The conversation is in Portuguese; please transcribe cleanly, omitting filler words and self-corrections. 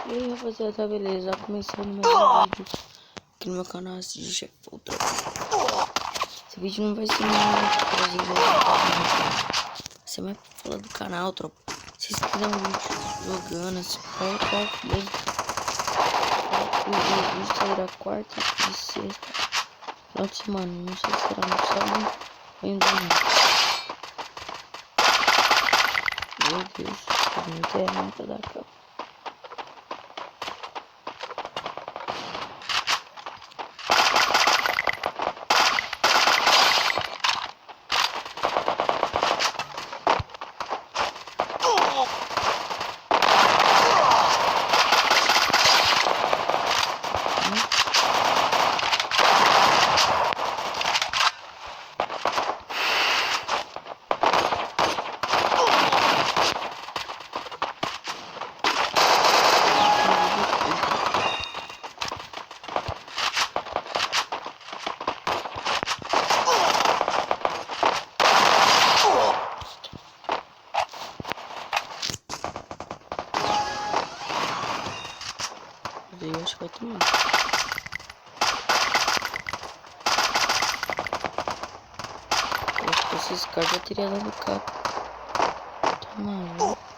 E aí rapaziada, beleza? Começando mais um vídeo aqui no meu canal de Chef Ultra. Esse vídeo não vai ser muito prazeroso, vai ser mais pra falar do canal, tropa. Se vocês quiserem um vídeo jogando, esse Call of Duty, o vídeo sairá quarta e sexta, final de semana, não sei se será no sábado ou em domingo. Meu Deus, a minha internet da capa. Eu acho que vai tomar. Eu acho que esses caras já teriam dado capa. Tá maluco.